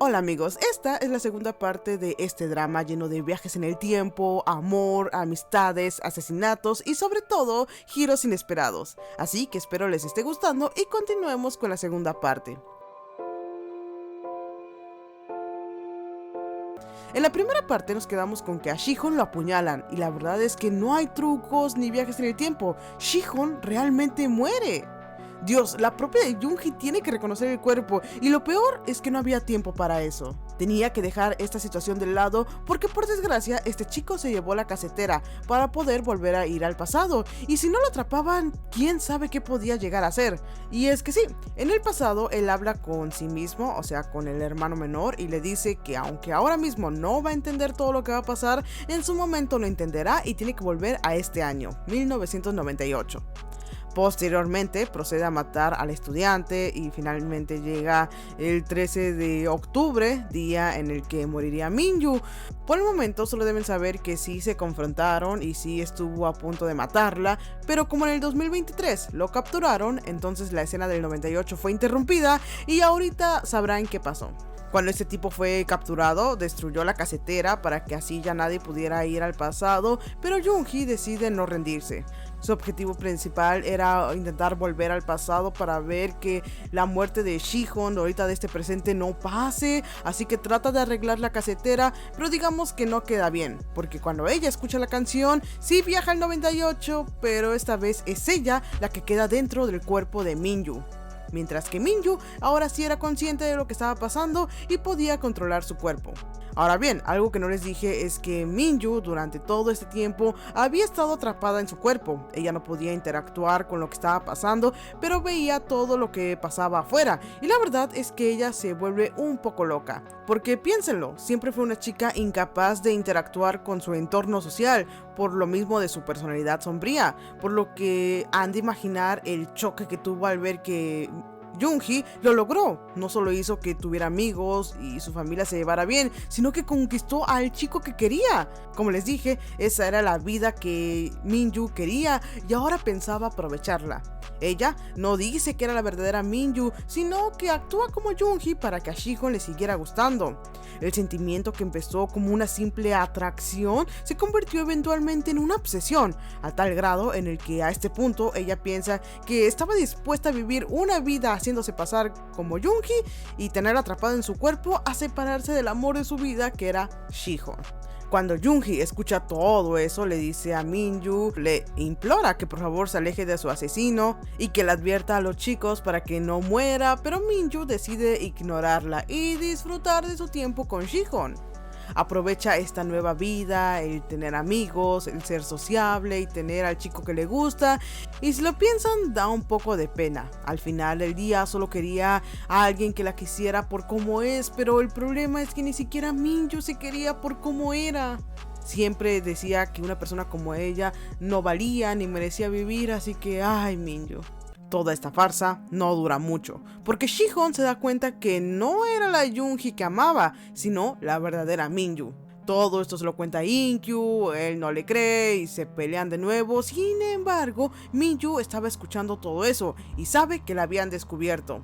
Hola amigos, esta es la segunda parte de este drama lleno de viajes en el tiempo, amor, amistades, asesinatos y sobre todo giros inesperados. Así que espero les esté gustando y continuemos con la segunda parte. En la primera parte nos quedamos con que a Shihon lo apuñalan y la verdad es que no hay trucos ni viajes en el tiempo. Shihon realmente muere. Dios, la propia Yoongi tiene que reconocer el cuerpo y lo peor es que no había tiempo para eso. Tenía que dejar esta situación de lado porque por desgracia este chico se llevó la casetera para poder volver a ir al pasado y si no lo atrapaban, quién sabe qué podía llegar a ser. Y es que sí, en el pasado él habla con sí mismo, o sea con el hermano menor y le dice que aunque ahora mismo no va a entender todo lo que va a pasar, en su momento lo entenderá y tiene que volver a este año, 1998. Posteriormente procede a matar al estudiante y finalmente llega el 13 de octubre, día en el que moriría Minju. Por el momento solo deben saber que sí se confrontaron y sí estuvo a punto de matarla, pero como en el 2023 lo capturaron, entonces la escena del 98 fue interrumpida y ahorita sabrán qué pasó. Cuando este tipo fue capturado, destruyó la casetera para que así ya nadie pudiera ir al pasado, pero Yoongi decide no rendirse. Su objetivo principal era intentar volver al pasado para ver que la muerte de Shihon ahorita de este presente no pase, así que trata de arreglar la casetera, pero digamos que no queda bien, porque cuando ella escucha la canción, sí viaja al 98, pero esta vez es ella la que queda dentro del cuerpo de Minju. Mientras que Minju ahora sí era consciente de lo que estaba pasando y podía controlar su cuerpo. Ahora bien, algo que no les dije es que Minju durante todo este tiempo había estado atrapada en su cuerpo. Ella no podía interactuar con lo que estaba pasando, pero veía todo lo que pasaba afuera. Y la verdad es que ella se vuelve un poco loca. Porque piénsenlo, siempre fue una chica incapaz de interactuar con su entorno social, por lo mismo de su personalidad sombría. Por lo que han de imaginar el choque que tuvo al ver que Yoongi lo logró. No solo hizo que tuviera amigos y su familia se llevara bien, sino que conquistó al chico que quería. Como les dije, esa era la vida que Minju quería y ahora pensaba aprovecharla. Ella no dice que era la verdadera Minju, sino que actúa como Yoongi para que a Shihon le siguiera gustando. El sentimiento que empezó como una simple atracción se convirtió eventualmente en una obsesión, a tal grado en el que a este punto ella piensa que estaba dispuesta a vivir una vida haciéndose pasar como Yoongi y tener atrapado en su cuerpo a separarse del amor de su vida que era Shihon. Cuando Yoongi escucha todo eso, le dice a Minju, le implora que por favor se aleje de su asesino y que le advierta a los chicos para que no muera, pero Minju decide ignorarla y disfrutar de su tiempo con Shihon. Aprovecha esta nueva vida, el tener amigos, el ser sociable y tener al chico que le gusta, y si lo piensan da un poco de pena. Al final del día solo quería a alguien que la quisiera por cómo es, pero el problema es que ni siquiera Minju se quería por cómo era. Siempre decía que una persona como ella no valía ni merecía vivir, así que ay Minju. Toda esta farsa no dura mucho, porque Shihon se da cuenta que no era la Yoongi que amaba, sino la verdadera Minju. Todo esto se lo cuenta Inkyu, él no le cree y se pelean de nuevo. Sin embargo, Minju estaba escuchando todo eso y sabe que la habían descubierto.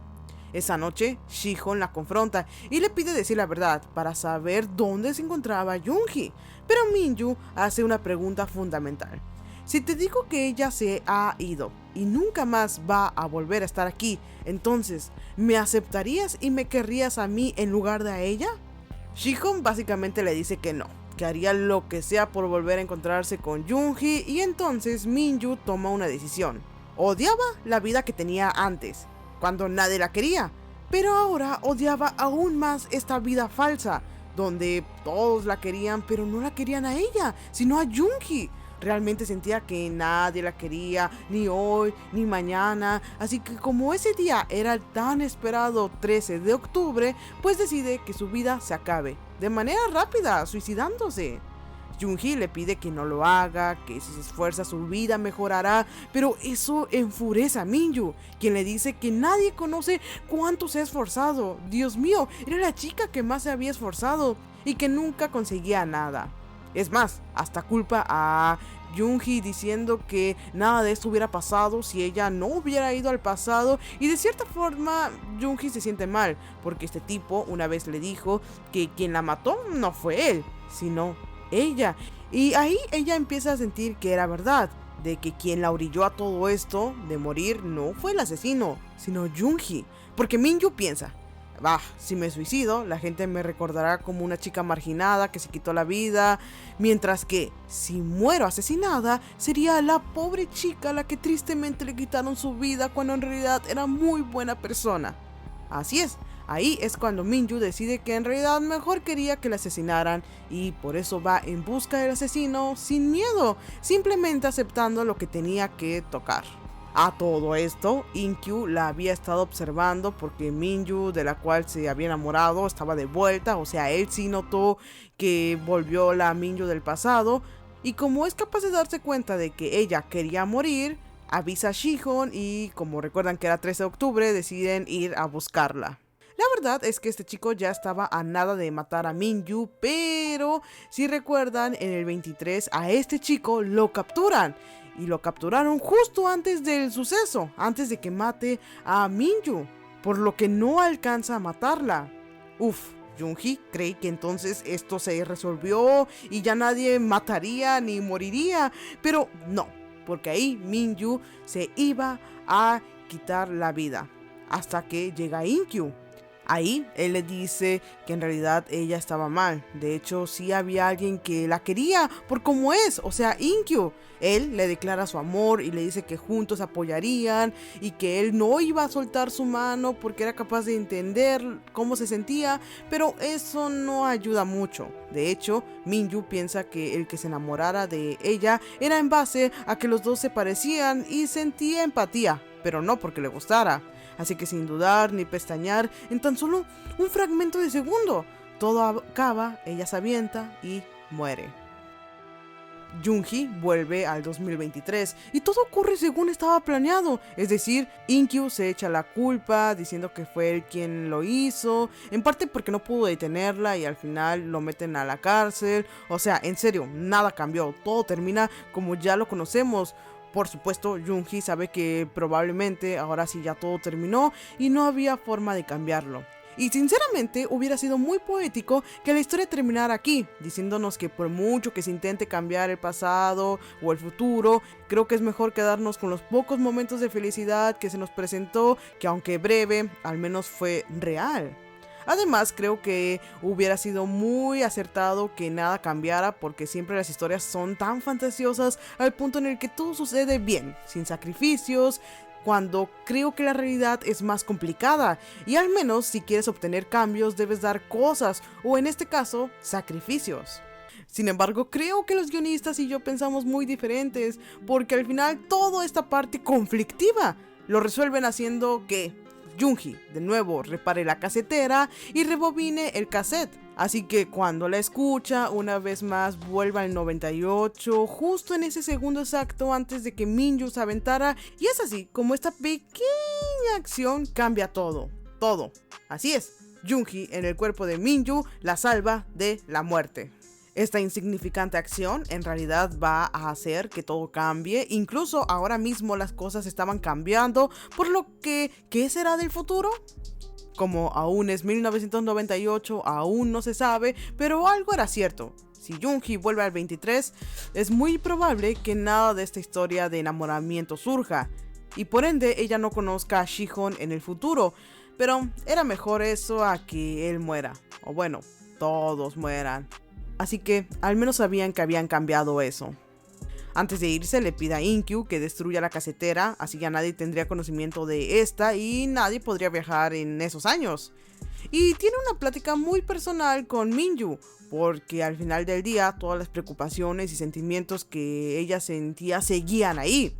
Esa noche, Shihon la confronta y le pide decir la verdad para saber dónde se encontraba Yoongi. Pero Minju hace una pregunta fundamental. Si te digo que ella se ha ido y nunca más va a volver a estar aquí, entonces, ¿me aceptarías y me querrías a mí en lugar de a ella? Shihon básicamente le dice que no, que haría lo que sea por volver a encontrarse con Yoongi y entonces Minju toma una decisión. Odiaba la vida que tenía antes, cuando nadie la quería, pero ahora odiaba aún más esta vida falsa, donde todos la querían pero no la querían a ella, sino a Yoongi. Realmente sentía que nadie la quería, ni hoy, ni mañana, así que como ese día era el tan esperado 13 de octubre, pues decide que su vida se acabe, de manera rápida, suicidándose. Yoongi le pide que no lo haga, que si se esfuerza su vida mejorará, pero eso enfurece a Minju, quien le dice que nadie conoce cuánto se ha esforzado. Dios mío, era la chica que más se había esforzado y que nunca conseguía nada. Es más, hasta culpa a Yoongi diciendo que nada de esto hubiera pasado si ella no hubiera ido al pasado, y de cierta forma Yoongi se siente mal porque este tipo una vez le dijo que quien la mató no fue él, sino ella, y ahí ella empieza a sentir que era verdad, de que quien la orilló a todo esto de morir no fue el asesino, sino Yoongi, porque Minju piensa: bah, si me suicido, la gente me recordará como una chica marginada que se quitó la vida, mientras que si muero asesinada, sería la pobre chica a la que tristemente le quitaron su vida cuando en realidad era muy buena persona. Así es, ahí es cuando Minju decide que en realidad mejor quería que la asesinaran, y por eso va en busca del asesino sin miedo, simplemente aceptando lo que tenía que tocar. A todo esto, Inkyu la había estado observando porque Minju, de la cual se había enamorado, estaba de vuelta, o sea, él sí notó que volvió la Minju del pasado, y como es capaz de darse cuenta de que ella quería morir, avisa a Shihon y, como recuerdan que era 13 de octubre, deciden ir a buscarla. La verdad es que este chico ya estaba a nada de matar a Minju, pero si recuerdan, en el 23 a este chico lo capturan. Y lo capturaron justo antes del suceso, antes de que mate a Minju, por lo que no alcanza a matarla. Yoongi cree que entonces esto se resolvió y ya nadie mataría ni moriría, pero no, porque ahí Minju se iba a quitar la vida, hasta que llega Inkyu. Ahí él le dice que en realidad ella estaba mal. De hecho, sí había alguien que la quería por cómo es, o sea, Inkyu. Él le declara su amor y le dice que juntos apoyarían y que él no iba a soltar su mano porque era capaz de entender cómo se sentía, pero eso no ayuda mucho. De hecho, Minju piensa que el que se enamorara de ella era en base a que los dos se parecían y sentía empatía, pero no porque le gustara. Así que sin dudar ni pestañear, en tan solo un fragmento de segundo, todo acaba, ella se avienta y muere. Yoongi vuelve al 2023 y todo ocurre según estaba planeado, es decir, Inkyu se echa la culpa diciendo que fue él quien lo hizo, en parte porque no pudo detenerla y al final lo meten a la cárcel. O sea, en serio, nada cambió, todo termina como ya lo conocemos. Por supuesto, Yoongi sabe que probablemente ahora sí ya todo terminó y no había forma de cambiarlo. Y sinceramente hubiera sido muy poético que la historia terminara aquí, diciéndonos que por mucho que se intente cambiar el pasado o el futuro, creo que es mejor quedarnos con los pocos momentos de felicidad que se nos presentó, que aunque breve, al menos fue real. Además, creo que hubiera sido muy acertado que nada cambiara, porque siempre las historias son tan fantasiosas al punto en el que todo sucede bien, sin sacrificios, cuando creo que la realidad es más complicada, y al menos si quieres obtener cambios debes dar cosas, o en este caso, sacrificios. Sin embargo, creo que los guionistas y yo pensamos muy diferentes, porque al final toda esta parte conflictiva lo resuelven haciendo que Yoongi de nuevo repare la casetera y rebobine el cassette. Así que cuando la escucha una vez más vuelve al 98, justo en ese segundo exacto antes de que Minju se aventara, y es así como esta pequeña acción cambia todo. Así es, Yoongi en el cuerpo de Minju la salva de la muerte. Esta insignificante acción en realidad va a hacer que todo cambie, incluso ahora mismo las cosas estaban cambiando, por lo que, ¿qué será del futuro? Como aún es 1998, aún no se sabe, pero algo era cierto. Si Yoongi vuelve al 23, es muy probable que nada de esta historia de enamoramiento surja, y por ende ella no conozca a Shihon en el futuro, pero era mejor eso a que él muera, o bueno, todos mueran. Así que al menos sabían que habían cambiado eso. Antes de irse le pide a Inkyu que destruya la casetera, así ya nadie tendría conocimiento de esta y nadie podría viajar en esos años. Y tiene una plática muy personal con Minju, porque al final del día todas las preocupaciones y sentimientos que ella sentía seguían ahí.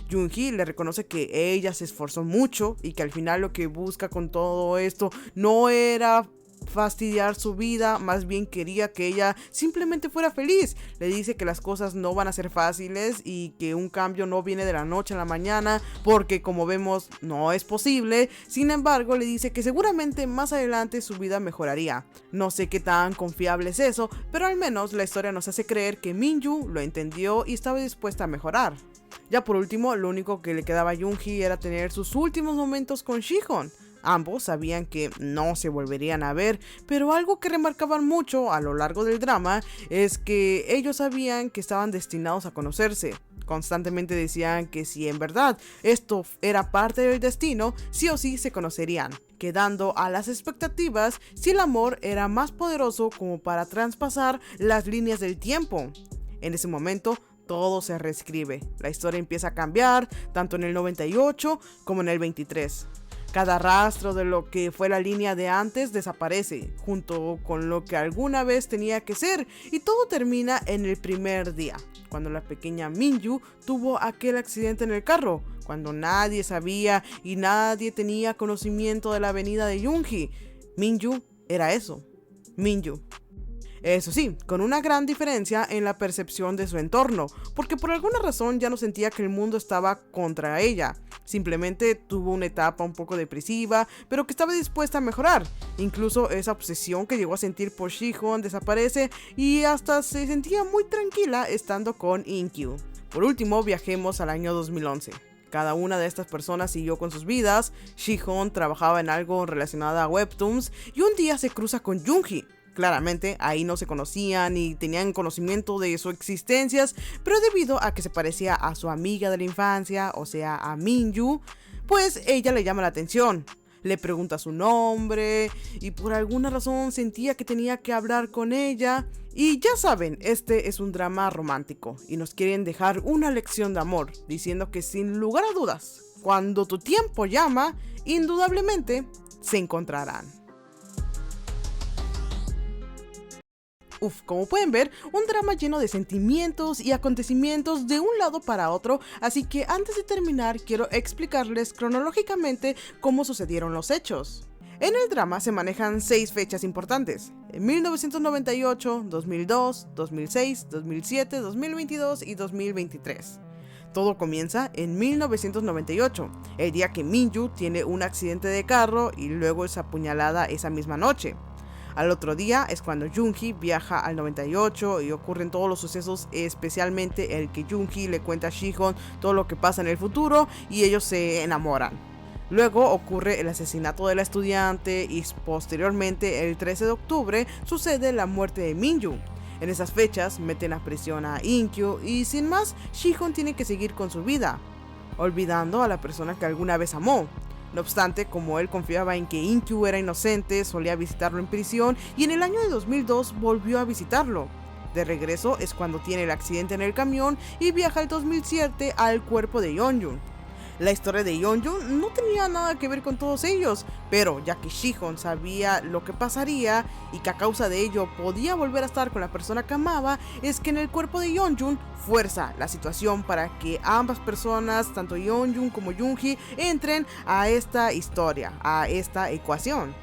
Yoongi le reconoce que ella se esforzó mucho y que al final lo que busca con todo esto no era fastidiar su vida, más bien quería que ella simplemente fuera feliz. Le dice que las cosas no van a ser fáciles y que un cambio no viene de la noche a la mañana, porque como vemos no es posible. Sin embargo, le dice que seguramente más adelante su vida mejoraría. No sé qué tan confiable es eso, pero al menos la historia nos hace creer que Minju lo entendió y estaba dispuesta a mejorar. Ya por último, lo único que le quedaba a Yoongi era tener sus últimos momentos con Sihon. Ambos sabían que no se volverían a ver, pero algo que remarcaban mucho a lo largo del drama es que ellos sabían que estaban destinados a conocerse. Constantemente decían que si en verdad esto era parte del destino, sí o sí se conocerían, quedando a las expectativas si el amor era más poderoso como para traspasar las líneas del tiempo. En ese momento, todo se reescribe. La historia empieza a cambiar, tanto en el 98 como en el 23. Cada rastro de lo que fue la línea de antes desaparece, junto con lo que alguna vez tenía que ser, y todo termina en el primer día, cuando la pequeña Minju tuvo aquel accidente en el carro, cuando nadie sabía y nadie tenía conocimiento de la venida de Yoongi. Minju era eso, Minju. Eso sí, con una gran diferencia en la percepción de su entorno, porque por alguna razón ya no sentía que el mundo estaba contra ella. Simplemente tuvo una etapa un poco depresiva, pero que estaba dispuesta a mejorar. Incluso esa obsesión que llegó a sentir por Sihon desaparece y hasta se sentía muy tranquila estando con In-kyu. Por último, viajemos al año 2011. Cada una de estas personas siguió con sus vidas. Sihon trabajaba en algo relacionado a webtoons y un día se cruza con Yoongi. Claramente ahí no se conocían ni tenían conocimiento de sus existencias, pero debido a que se parecía a su amiga de la infancia, o sea a Minju, pues ella le llama la atención. Le pregunta su nombre y por alguna razón sentía que tenía que hablar con ella. Y ya saben, este es un drama romántico y nos quieren dejar una lección de amor, diciendo que sin lugar a dudas, cuando tu tiempo llama, indudablemente se encontrarán. Como pueden ver, un drama lleno de sentimientos y acontecimientos de un lado para otro, así que antes de terminar quiero explicarles cronológicamente cómo sucedieron los hechos. En el drama se manejan 6 fechas importantes: en 1998, 2002, 2006, 2007, 2022 y 2023. Todo comienza en 1998, el día que Minju tiene un accidente de carro y luego es apuñalada esa misma noche. Al otro día es cuando Yoongi viaja al 98 y ocurren todos los sucesos, especialmente el que Yoongi le cuenta a Sihon todo lo que pasa en el futuro y ellos se enamoran. Luego ocurre el asesinato de la estudiante y posteriormente el 13 de octubre sucede la muerte de Minju. En esas fechas meten a prisión a In-kyu y sin más, Sihon tiene que seguir con su vida, olvidando a la persona que alguna vez amó. No obstante, como él confiaba en que In-kyu era inocente, solía visitarlo en prisión y en el año de 2002 volvió a visitarlo. De regreso es cuando tiene el accidente en el camión y viaja al 2007 al cuerpo de Yeonjun. La historia de Yeonjun no tenía nada que ver con todos ellos, pero ya que Sihon sabía lo que pasaría y que a causa de ello podía volver a estar con la persona que amaba, es que en el cuerpo de Yeonjun fuerza la situación para que ambas personas, tanto Yeonjun como Yoongi, entren a esta historia, a esta ecuación.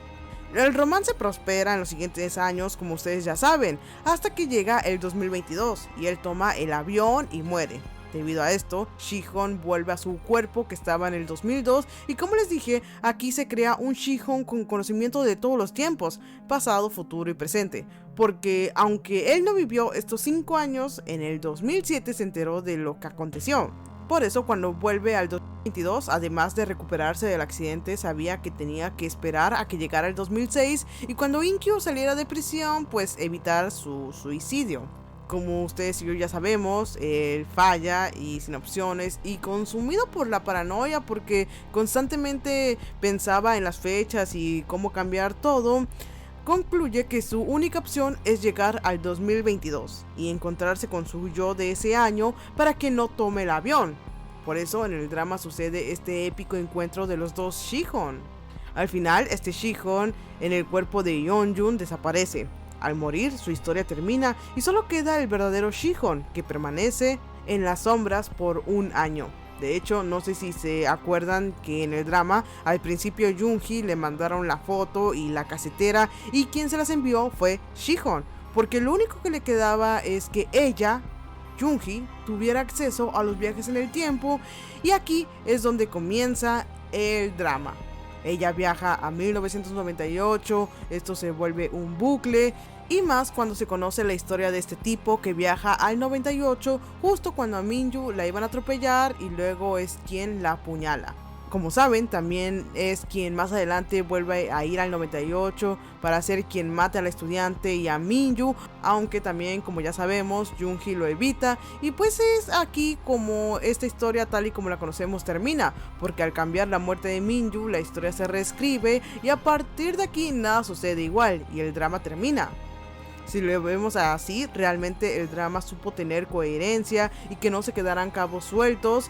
El romance prospera en los siguientes años, como ustedes ya saben, hasta que llega el 2022 y él toma el avión y muere. Debido a esto, Sihon vuelve a su cuerpo que estaba en el 2002 y como les dije, aquí se crea un Sihon con conocimiento de todos los tiempos, pasado, futuro y presente, porque aunque él no vivió estos 5 años, en el 2007 se enteró de lo que aconteció. Por eso cuando vuelve al 2022, además de recuperarse del accidente, sabía que tenía que esperar a que llegara el 2006 y cuando In-kyu saliera de prisión, pues evitar su suicidio. Como ustedes y yo ya sabemos, él falla y sin opciones y consumido por la paranoia porque constantemente pensaba en las fechas y cómo cambiar todo, concluye que su única opción es llegar al 2022 y encontrarse con su yo de ese año para que no tome el avión. Por eso en el drama sucede este épico encuentro de los dos Sihon. Al final, este Sihon en el cuerpo de Yeonjun desaparece. Al morir, su historia termina y solo queda el verdadero Sihon, que permanece en las sombras por un año. De hecho, no sé si se acuerdan que en el drama al principio Yoongi le mandaron la foto y la casetera y quien se las envió fue Shijon, porque lo único que le quedaba es que ella, Yoongi, tuviera acceso a los viajes en el tiempo, y aquí es donde comienza el drama. Ella viaja a 1998, esto se vuelve un bucle, y más cuando se conoce la historia de este tipo que viaja al 98 justo cuando a Minju la iban a atropellar y luego es quien la apuñala. Como saben, también es quien más adelante vuelve a ir al 98 para ser quien mate a la estudiante y a Minju, aunque también, como ya sabemos, Yoongi lo evita, y pues es aquí como esta historia tal y como la conocemos termina, porque al cambiar la muerte de Minju, la historia se reescribe y a partir de aquí nada sucede igual y el drama termina. Si lo vemos así, realmente el drama supo tener coherencia y que no se quedaran cabos sueltos.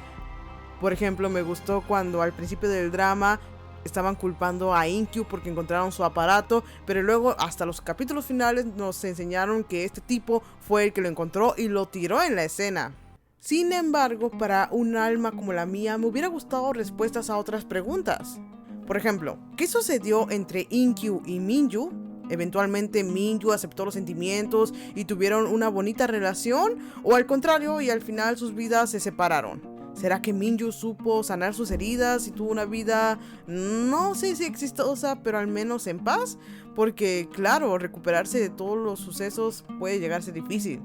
Por ejemplo, me gustó cuando al principio del drama estaban culpando a Inkyu porque encontraron su aparato, pero luego hasta los capítulos finales nos enseñaron que este tipo fue el que lo encontró y lo tiró en la escena. Sin embargo, para un alma como la mía me hubiera gustado respuestas a otras preguntas. Por ejemplo, ¿qué sucedió entre Inkyu y Minju? ¿Eventualmente Minju aceptó los sentimientos y tuvieron una bonita relación? ¿O al contrario y al final sus vidas se separaron? ¿Será que Minju supo sanar sus heridas y tuvo una vida, no sé si exitosa, pero al menos en paz? Porque claro, recuperarse de todos los sucesos puede llegarse difícil.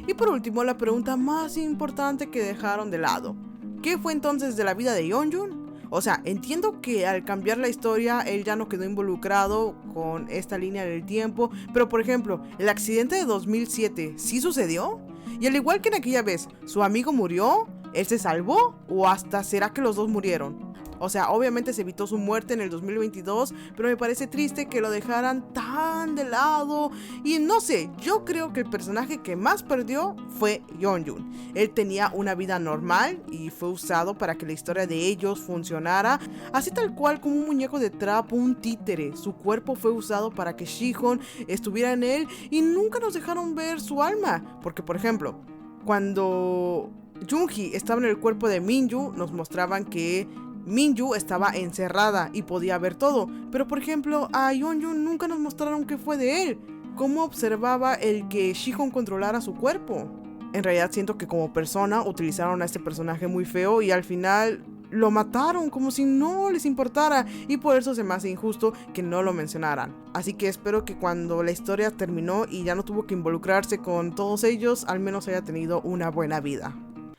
Y por último, la pregunta más importante que dejaron de lado. ¿Qué fue entonces de la vida de Yeonjun? O sea, entiendo que al cambiar la historia, él ya no quedó involucrado con esta línea del tiempo, pero por ejemplo, ¿el accidente de 2007 sí sucedió? Y al igual que en aquella vez, ¿su amigo murió? ¿Él se salvó? ¿O hasta será que los dos murieron? O sea, obviamente se evitó su muerte en el 2022, pero me parece triste que lo dejaran tan de lado. Y no sé, yo creo que el personaje que más perdió fue Yeonjun. Él tenía una vida normal y fue usado para que la historia de ellos funcionara, así tal cual como un muñeco de trapo, un títere. Su cuerpo fue usado para que Shijon estuviera en él y nunca nos dejaron ver su alma. Porque, por ejemplo, cuando Yoongi estaba en el cuerpo de Minju, nos mostraban que Minju estaba encerrada y podía ver todo, pero por ejemplo a Yeonjun nunca nos mostraron qué fue de él, cómo observaba el que Shijon controlara su cuerpo. En realidad siento que como persona utilizaron a este personaje muy feo y al final lo mataron como si no les importara, y por eso se me hace injusto que no lo mencionaran. Así que espero que cuando la historia terminó y ya no tuvo que involucrarse con todos ellos, al menos haya tenido una buena vida.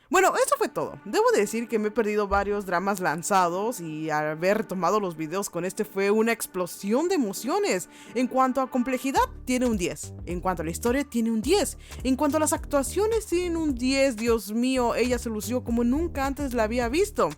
Bueno, eso fue todo. Debo decir que me he perdido varios dramas lanzados y al haber retomado los videos con este fue una explosión de emociones. En cuanto a complejidad, tiene un 10. En cuanto a la historia, tiene un 10. En cuanto a las actuaciones, tiene un 10. Dios mío, ella se lució como nunca antes la había visto.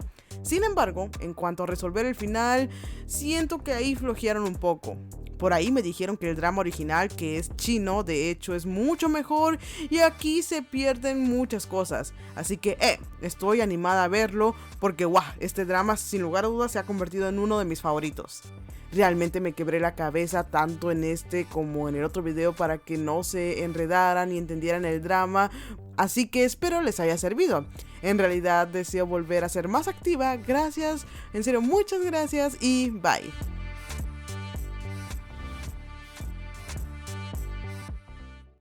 Sin embargo, en cuanto a resolver el final, siento que ahí flojearon un poco. Por ahí me dijeron que el drama original, que es chino, de hecho es mucho mejor y aquí se pierden muchas cosas. Así que estoy animada a verlo porque guau, este drama sin lugar a dudas se ha convertido en uno de mis favoritos. Realmente me quebré la cabeza tanto en este como en el otro video para que no se enredaran y entendieran el drama, así que espero les haya servido. En realidad deseo volver a ser más activa, gracias, en serio muchas gracias y bye.